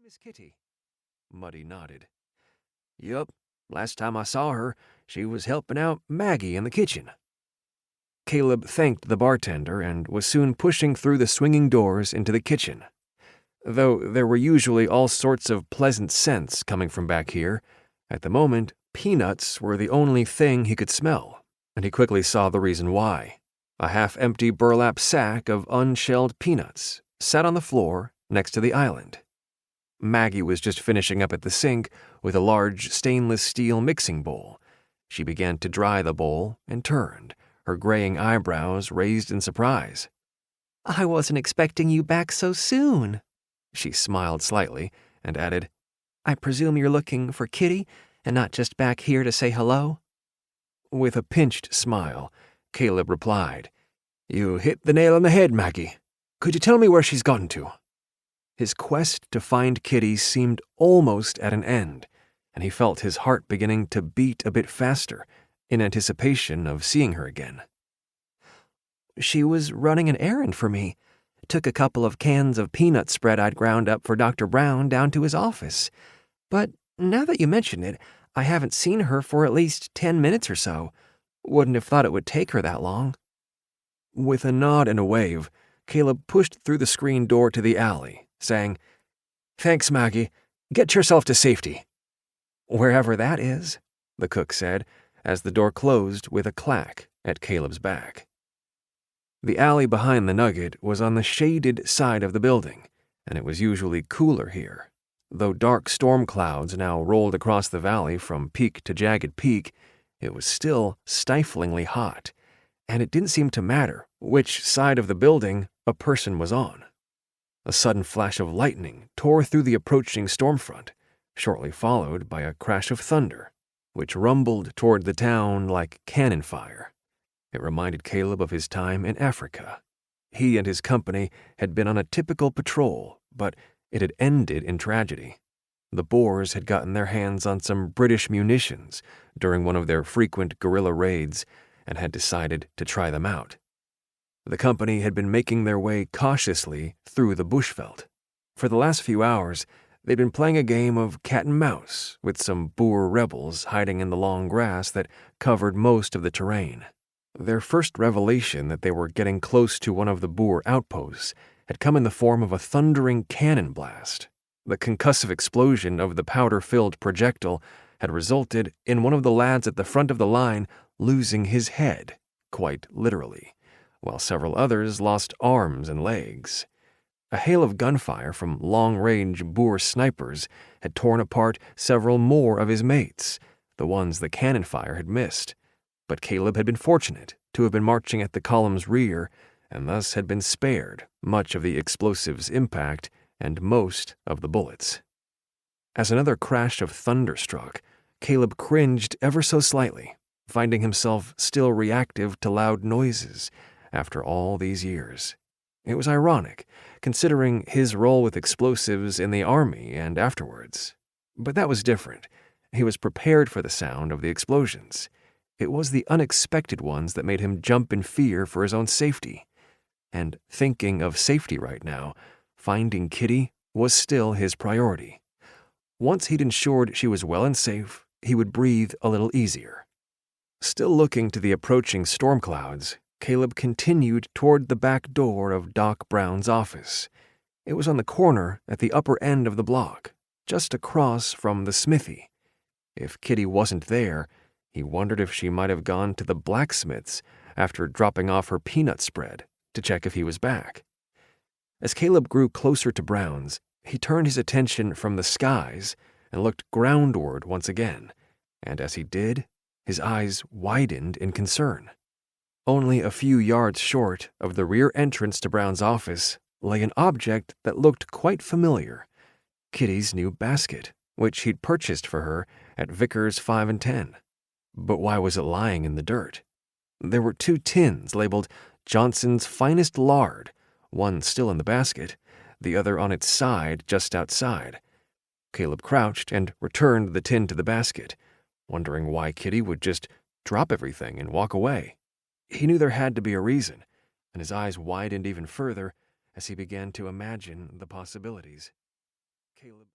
is Kitty." Muddy nodded. "Yup, last time I saw her, she was helping out Maggie in the kitchen." Caleb thanked the bartender and was soon pushing through the swinging doors into the kitchen. Though there were usually all sorts of pleasant scents coming from back here, at the moment, peanuts were the only thing he could smell, and he quickly saw the reason why. A half-empty burlap sack of unshelled peanuts sat on the floor next to the island. Maggie was just finishing up at the sink with a large stainless steel mixing bowl. She began to dry the bowl and turned, her graying eyebrows raised in surprise. "I wasn't expecting you back so soon." She smiled slightly and added, "I presume you're looking for Kitty and not just back here to say hello?" With a pinched smile, Caleb replied, "You hit the nail on the head, Maggie. Could you tell me where she's gotten to?" His quest to find Kitty seemed almost at an end, and he felt his heart beginning to beat a bit faster in anticipation of seeing her again. "She was running an errand for me. Took a couple of cans of peanut spread I'd ground up for Dr. Brown down to his office. But now that you mention it, I haven't seen her for at least 10 minutes or so. Wouldn't have thought it would take her that long." With a nod and a wave, Caleb pushed through the screen door to the alley, saying, "Thanks, Maggie. Get yourself to safety." "Wherever that is," the cook said, as the door closed with a clack at Caleb's back. The alley behind the Nugget was on the shaded side of the building, and it was usually cooler here. Though dark storm clouds now rolled across the valley from peak to jagged peak, it was still stiflingly hot, and it didn't seem to matter which side of the building a person was on. A sudden flash of lightning tore through the approaching storm front, shortly followed by a crash of thunder, which rumbled toward the town like cannon fire. It reminded Caleb of his time in Africa. He and his company had been on a typical patrol, but it had ended in tragedy. The Boers had gotten their hands on some British munitions during one of their frequent guerrilla raids and had decided to try them out. The company had been making their way cautiously through the bushveld. For the last few hours, they'd been playing a game of cat and mouse with some Boer rebels hiding in the long grass that covered most of the terrain. Their first revelation that they were getting close to one of the Boer outposts had come in the form of a thundering cannon blast. The concussive explosion of the powder-filled projectile had resulted in one of the lads at the front of the line losing his head, quite literally, while several others lost arms and legs. A hail of gunfire from long-range Boer snipers had torn apart several more of his mates, the ones the cannon fire had missed. But Caleb had been fortunate to have been marching at the column's rear, and thus had been spared much of the explosive's impact and most of the bullets. As another crash of thunder struck, Caleb cringed ever so slightly, finding himself still reactive to loud noises after all these years. It was ironic, considering his role with explosives in the army and afterwards. But that was different. He was prepared for the sound of the explosions. It was the unexpected ones that made him jump in fear for his own safety. And thinking of safety right now, finding Kitty was still his priority. Once he'd ensured she was well and safe, he would breathe a little easier. Still looking to the approaching storm clouds, Caleb continued toward the back door of Doc Brown's office. It was on the corner at the upper end of the block, just across from the smithy. If Kitty wasn't there, he wondered if she might have gone to the blacksmith's after dropping off her peanut spread to check if he was back. As Caleb grew closer to Brown's, he turned his attention from the skies and looked groundward once again, and as he did, his eyes widened in concern. Only a few yards short of the rear entrance to Brown's office lay an object that looked quite familiar, Kitty's new basket, which he'd purchased for her at Vickers 5 and 10. But why was it lying in the dirt? There were 2 tins labeled Johnson's Finest Lard, one still in the basket, the other on its side just outside. Caleb crouched and returned the tin to the basket, wondering why Kitty would just drop everything and walk away. He knew there had to be a reason, and his eyes widened even further as he began to imagine the possibilities. Caleb